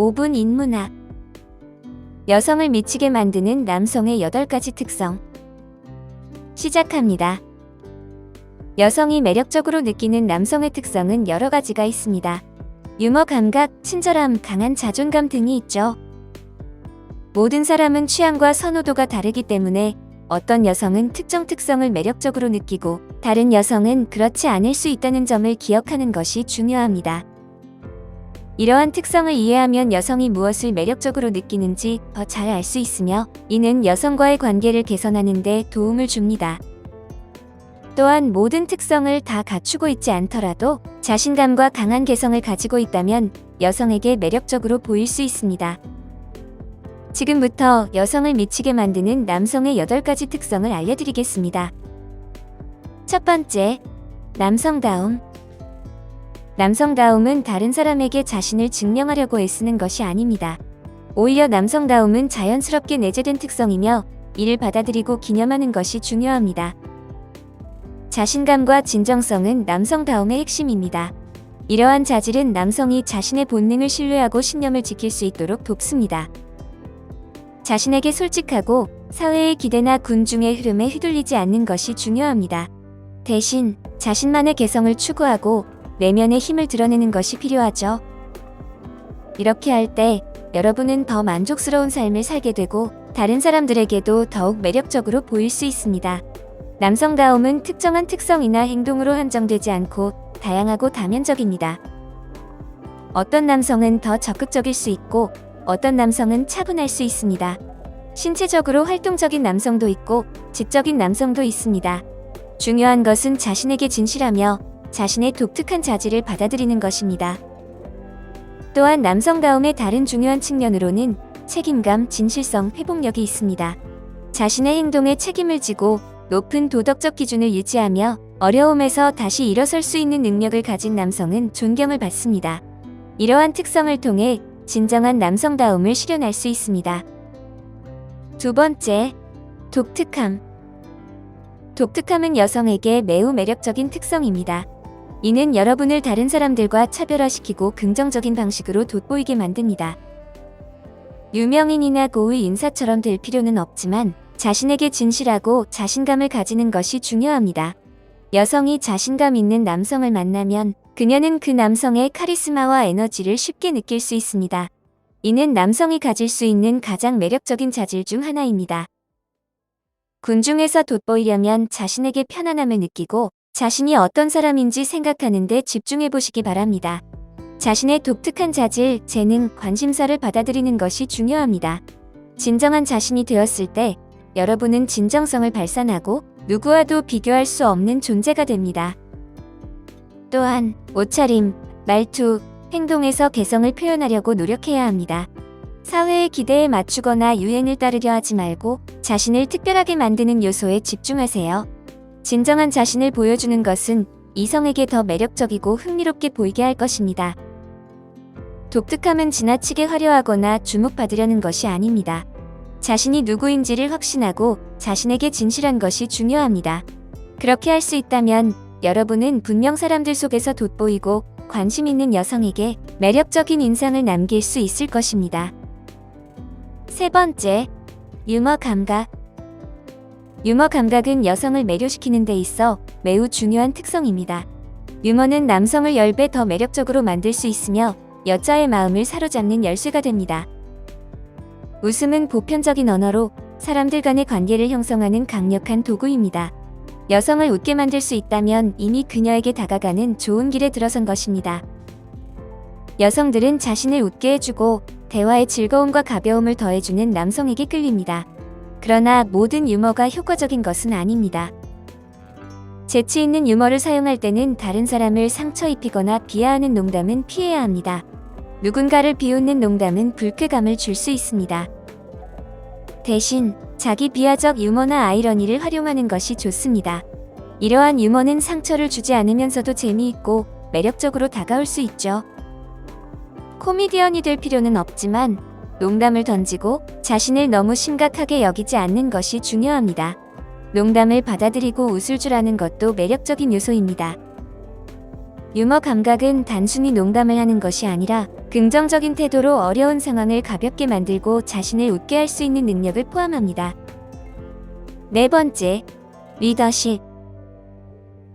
5분 인문학. 여성을 미치게 만드는 남성의 8가지 특성. 시작합니다. 여성이 매력적으로 느끼는 남성의 특성은 여러 가지가 있습니다. 유머 감각, 친절함, 강한 자존감 등이 있죠. 모든 사람은 취향과 선호도가 다르기 때문에 어떤 여성은 특정 특성을 매력적으로 느끼고 다른 여성은 그렇지 않을 수 있다는 점을 기억하는 것이 중요합니다. 이러한 특성을 이해하면 여성이 무엇을 매력적으로 느끼는지 더 잘 알 수 있으며 이는 여성과의 관계를 개선하는 데 도움을 줍니다. 또한 모든 특성을 다 갖추고 있지 않더라도 자신감과 강한 개성을 가지고 있다면 여성에게 매력적으로 보일 수 있습니다. 지금부터 여성을 미치게 만드는 남성의 8가지 특성을 알려드리겠습니다. 첫 번째, 남성다움. 남성다움은 다른 사람에게 자신을 증명하려고 애쓰는 것이 아닙니다. 오히려 남성다움은 자연스럽게 내재된 특성이며 이를 받아들이고 기념하는 것이 중요합니다. 자신감과 진정성은 남성다움의 핵심입니다. 이러한 자질은 남성이 자신의 본능을 신뢰하고 신념을 지킬 수 있도록 돕습니다. 자신에게 솔직하고 사회의 기대나 군중의 흐름에 휘둘리지 않는 것이 중요합니다. 대신 자신만의 개성을 추구하고 내면의 힘을 드러내는 것이 필요하죠. 이렇게 할 때 여러분은 더 만족스러운 삶을 살게 되고 다른 사람들에게도 더욱 매력적으로 보일 수 있습니다. 남성다움은 특정한 특성이나 행동으로 한정되지 않고 다양하고 다면적입니다. 어떤 남성은 더 적극적일 수 있고 어떤 남성은 차분할 수 있습니다. 신체적으로 활동적인 남성도 있고 지적인 남성도 있습니다. 중요한 것은 자신에게 진실하며 자신의 독특한 자질을 받아들이는 것입니다. 또한 남성다움의 다른 중요한 측면으로는 책임감, 진실성, 회복력이 있습니다. 자신의 행동에 책임을 지고 높은 도덕적 기준을 유지하며 어려움에서 다시 일어설 수 있는 능력을 가진 남성은 존경을 받습니다. 이러한 특성을 통해 진정한 남성다움을 실현할 수 있습니다. 두 번째, 독특함. 독특함은 여성에게 매우 매력적인 특성입니다. 이는 여러분을 다른 사람들과 차별화시키고 긍정적인 방식으로 돋보이게 만듭니다. 유명인이나 고위 인사처럼 될 필요는 없지만 자신에게 진실하고 자신감을 가지는 것이 중요합니다. 여성이 자신감 있는 남성을 만나면 그녀는 그 남성의 카리스마와 에너지를 쉽게 느낄 수 있습니다. 이는 남성이 가질 수 있는 가장 매력적인 자질 중 하나입니다. 군중에서 돋보이려면 자신에게 편안함을 느끼고 자신이 어떤 사람인지 생각하는 데 집중해 보시기 바랍니다. 자신의 독특한 자질, 재능, 관심사를 받아들이는 것이 중요합니다. 진정한 자신이 되었을 때 여러분은 진정성을 발산하고 누구와도 비교할 수 없는 존재가 됩니다. 또한 옷차림, 말투, 행동에서 개성을 표현하려고 노력해야 합니다. 사회의 기대에 맞추거나 유행을 따르려 하지 말고 자신을 특별하게 만드는 요소에 집중하세요. 진정한 자신을 보여주는 것은 이성에게 더 매력적이고 흥미롭게 보이게 할 것입니다. 독특함은 지나치게 화려하거나 주목받으려는 것이 아닙니다. 자신이 누구인지를 확신하고 자신에게 진실한 것이 중요합니다. 그렇게 할 수 있다면 여러분은 분명 사람들 속에서 돋보이고 관심 있는 여성에게 매력적인 인상을 남길 수 있을 것입니다. 세 번째, 유머 감각. 유머 감각은 여성을 매료시키는 데 있어 매우 중요한 특성입니다. 유머는 남성을 10배 더 매력적으로 만들 수 있으며 여자의 마음을 사로잡는 열쇠가 됩니다. 웃음은 보편적인 언어로 사람들 간의 관계를 형성하는 강력한 도구입니다. 여성을 웃게 만들 수 있다면 이미 그녀에게 다가가는 좋은 길에 들어선 것입니다. 여성들은 자신을 웃게 해주고 대화의 즐거움과 가벼움을 더해주는 남성에게 끌립니다. 그러나 모든 유머가 효과적인 것은 아닙니다. 재치 있는 유머를 사용할 때는 다른 사람을 상처 입히거나 비하하는 농담은 피해야 합니다. 누군가를 비웃는 농담은 불쾌감을 줄 수 있습니다. 대신 자기 비하적 유머나 아이러니를 활용하는 것이 좋습니다. 이러한 유머는 상처를 주지 않으면서도 재미있고 매력적으로 다가올 수 있죠. 코미디언이 될 필요는 없지만 농담을 던지고 자신을 너무 심각하게 여기지 않는 것이 중요합니다. 농담을 받아들이고 웃을 줄 아는 것도 매력적인 요소입니다. 유머 감각은 단순히 농담을 하는 것이 아니라 긍정적인 태도로 어려운 상황을 가볍게 만들고 자신을 웃게 할 수 있는 능력을 포함합니다. 네 번째, 리더십.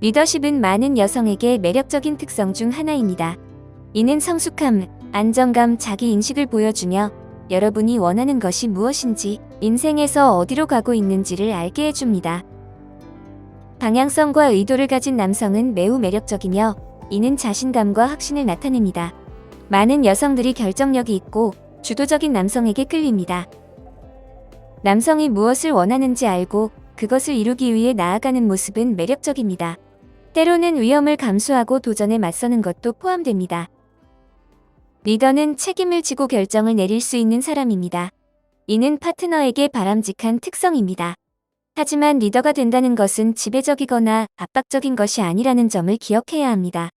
리더십은 많은 여성에게 매력적인 특성 중 하나입니다. 이는 성숙함, 안정감, 자기인식을 보여주며 여러분이 원하는 것이 무엇인지, 인생에서 어디로 가고 있는지를 알게 해줍니다. 방향성과 의도를 가진 남성은 매우 매력적이며 이는 자신감과 확신을 나타냅니다. 많은 여성들이 결정력이 있고 주도적인 남성에게 끌립니다. 남성이 무엇을 원하는지 알고 그것을 이루기 위해 나아가는 모습은 매력적입니다. 때로는 위험을 감수하고 도전에 맞서는 것도 포함됩니다. 리더는 책임을 지고 결정을 내릴 수 있는 사람입니다. 이는 파트너에게 바람직한 특성입니다. 하지만 리더가 된다는 것은 지배적이거나 압박적인 것이 아니라는 점을 기억해야 합니다.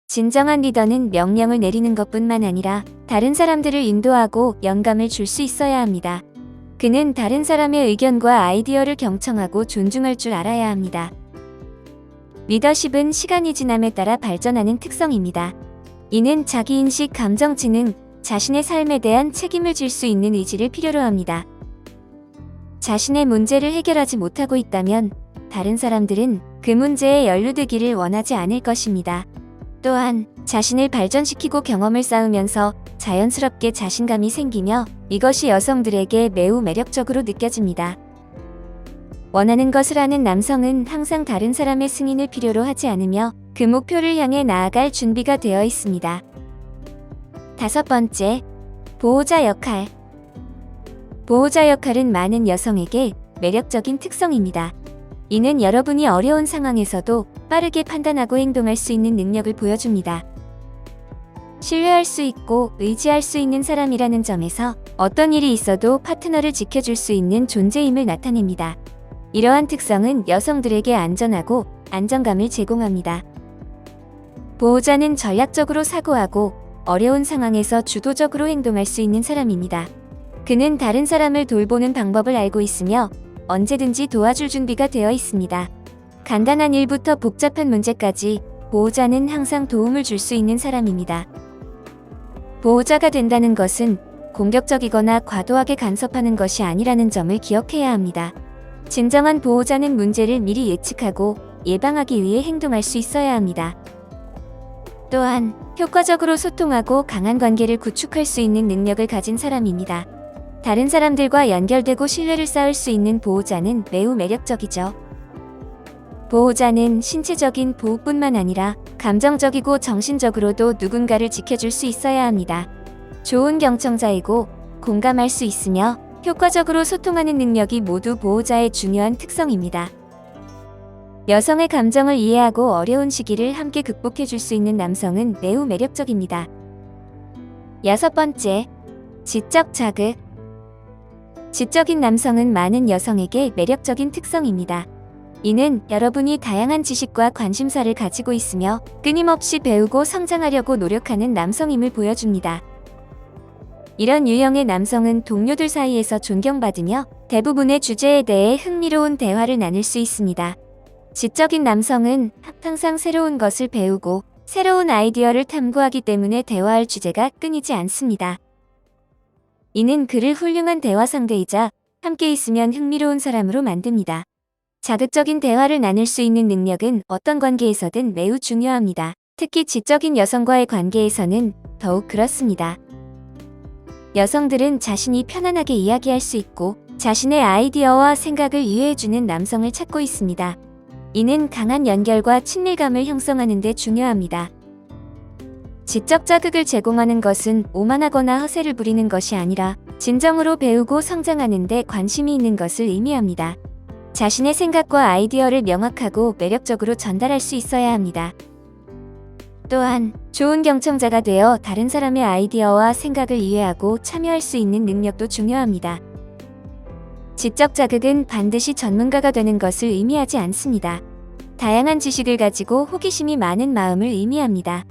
진정한 리더는 명령을 내리는 것뿐만 아니라 다른 사람들을 인도하고 영감을 줄 수 있어야 합니다. 그는 다른 사람의 의견과 아이디어를 경청하고 존중할 줄 알아야 합니다. 리더십은 시간이 지남에 따라 발전하는 특성입니다. 이는 자기인식, 감정지능, 자신의 삶에 대한 책임을 질 수 있는 의지를 필요로 합니다. 자신의 문제를 해결하지 못하고 있다면 다른 사람들은 그 문제에 연루되기를 원하지 않을 것입니다. 또한 자신을 발전시키고 경험을 쌓으면서 자연스럽게 자신감이 생기며 이것이 여성들에게 매우 매력적으로 느껴집니다. 원하는 것을 아는 남성은 항상 다른 사람의 승인을 필요로 하지 않으며 그 목표를 향해 나아갈 준비가 되어 있습니다. 다섯 번째, 보호자 역할. 보호자 역할은 많은 여성에게 매력적인 특성입니다. 이는 여러분이 어려운 상황에서도 빠르게 판단하고 행동할 수 있는 능력을 보여줍니다. 신뢰할 수 있고 의지할 수 있는 사람이라는 점에서 어떤 일이 있어도 파트너를 지켜줄 수 있는 존재임을 나타냅니다. 이러한 특성은 여성들에게 안전하고 안정감을 제공합니다. 보호자는 전략적으로 사고하고 어려운 상황에서 주도적으로 행동할 수 있는 사람입니다. 그는 다른 사람을 돌보는 방법을 알고 있으며 언제든지 도와줄 준비가 되어 있습니다. 간단한 일부터 복잡한 문제까지 보호자는 항상 도움을 줄 수 있는 사람입니다. 보호자가 된다는 것은 공격적이거나 과도하게 간섭하는 것이 아니라는 점을 기억해야 합니다. 진정한 보호자는 문제를 미리 예측하고 예방하기 위해 행동할 수 있어야 합니다. 또한 효과적으로 소통하고 강한 관계를 구축할 수 있는 능력을 가진 사람입니다. 다른 사람들과 연결되고 신뢰를 쌓을 수 있는 보호자는 매우 매력적이죠. 보호자는 신체적인 보호뿐만 아니라 감정적이고 정신적으로도 누군가를 지켜줄 수 있어야 합니다. 좋은 경청자이고 공감할 수 있으며 효과적으로 소통하는 능력이 모두 보호자의 중요한 특성입니다. 여성의 감정을 이해하고 어려운 시기를 함께 극복해 줄 수 있는 남성은 매우 매력적입니다. 여섯 번째, 지적 자극. 지적인 남성은 많은 여성에게 매력적인 특성입니다. 이는 여러분이 다양한 지식과 관심사를 가지고 있으며 끊임없이 배우고 성장하려고 노력하는 남성임을 보여줍니다. 이런 유형의 남성은 동료들 사이에서 존경받으며 대부분의 주제에 대해 흥미로운 대화를 나눌 수 있습니다. 지적인 남성은 항상 새로운 것을 배우고 새로운 아이디어를 탐구하기 때문에 대화할 주제가 끊이지 않습니다. 이는 그를 훌륭한 대화 상대이자 함께 있으면 흥미로운 사람으로 만듭니다. 자극적인 대화를 나눌 수 있는 능력은 어떤 관계에서든 매우 중요합니다. 특히 지적인 여성과의 관계에서는 더욱 그렇습니다. 여성들은 자신이 편안하게 이야기할 수 있고 자신의 아이디어와 생각을 이해해주는 남성을 찾고 있습니다. 이는 강한 연결과 친밀감을 형성하는 데 중요합니다. 지적 자극을 제공하는 것은 오만하거나 허세를 부리는 것이 아니라 진정으로 배우고 성장하는 데 관심이 있는 것을 의미합니다. 자신의 생각과 아이디어를 명확하고 매력적으로 전달할 수 있어야 합니다. 또한 좋은 경청자가 되어 다른 사람의 아이디어와 생각을 이해하고 참여할 수 있는 능력도 중요합니다. 지적 자극은 반드시 전문가가 되는 것을 의미하지 않습니다. 다양한 지식을 가지고 호기심이 많은 마음을 의미합니다.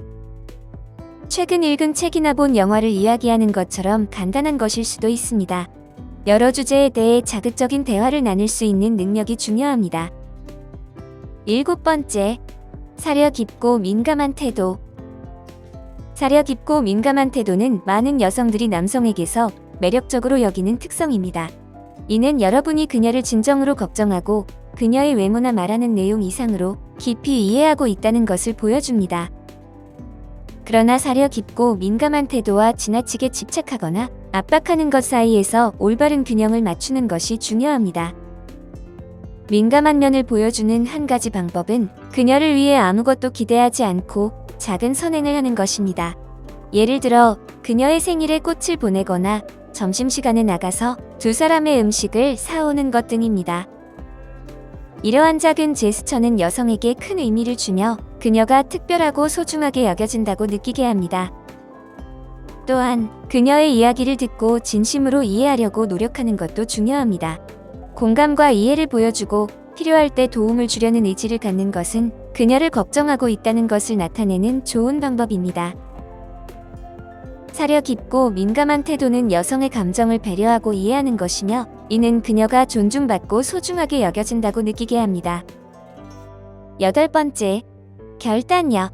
최근 읽은 책이나 본 영화를 이야기하는 것처럼 간단한 것일 수도 있습니다. 여러 주제에 대해 자극적인 대화를 나눌 수 있는 능력이 중요합니다. 일곱 번째, 사려 깊고 민감한 태도. 사려 깊고 민감한 태도는 많은 여성들이 남성에게서 매력적으로 여기는 특성입니다. 이는 여러분이 그녀를 진정으로 걱정하고 그녀의 외모나 말하는 내용 이상으로 깊이 이해하고 있다는 것을 보여줍니다. 그러나 사려 깊고 민감한 태도와 지나치게 집착하거나 압박하는 것 사이에서 올바른 균형을 맞추는 것이 중요합니다. 민감한 면을 보여주는 한 가지 방법은 그녀를 위해 아무것도 기대하지 않고 작은 선행을 하는 것입니다. 예를 들어 그녀의 생일에 꽃을 보내거나 점심시간에 나가서 두 사람의 음식을 사오는 것 등입니다. 이러한 작은 제스처는 여성에게 큰 의미를 주며 그녀가 특별하고 소중하게 여겨진다고 느끼게 합니다. 또한 그녀의 이야기를 듣고 진심으로 이해하려고 노력하는 것도 중요합니다. 공감과 이해를 보여주고 필요할 때 도움을 주려는 의지를 갖는 것은 그녀를 걱정하고 있다는 것을 나타내는 좋은 방법입니다. 사려 깊고 민감한 태도는 여성의 감정을 배려하고 이해하는 것이며 이는 그녀가 존중받고 소중하게 여겨진다고 느끼게 합니다. 8번째, 결단력.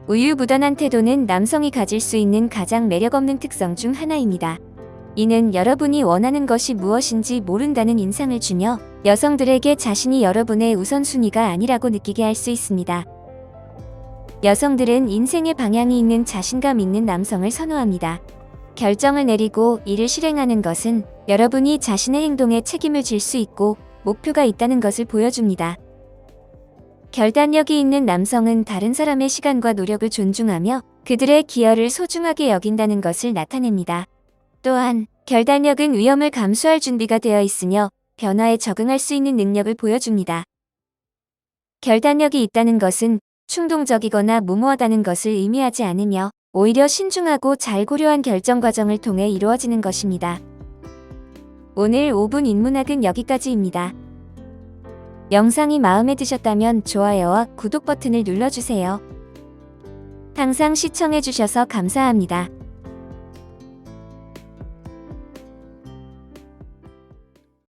우유부단한 태도는 남성이 가질 수 있는 가장 매력없는 특성 중 하나입니다. 이는 여러분이 원하는 것이 무엇인지 모른다는 인상을 주며 여성들에게 자신이 여러분의 우선순위가 아니라고 느끼게 할 수 있습니다. 여성들은 인생의 방향이 있는 자신감 있는 남성을 선호합니다. 결정을 내리고 이를 실행하는 것은 여러분이 자신의 행동에 책임을 질 수 있고 목표가 있다는 것을 보여줍니다. 결단력이 있는 남성은 다른 사람의 시간과 노력을 존중하며 그들의 기여를 소중하게 여긴다는 것을 나타냅니다. 또한 결단력은 위험을 감수할 준비가 되어 있으며 변화에 적응할 수 있는 능력을 보여줍니다. 결단력이 있다는 것은 충동적이거나 무모하다는 것을 의미하지 않으며 오히려 신중하고 잘 고려한 결정 과정을 통해 이루어지는 것입니다. 오늘 5분 인문학은 여기까지입니다. 영상이 마음에 드셨다면 좋아요와 구독 버튼을 눌러주세요. 항상 시청해주셔서 감사합니다.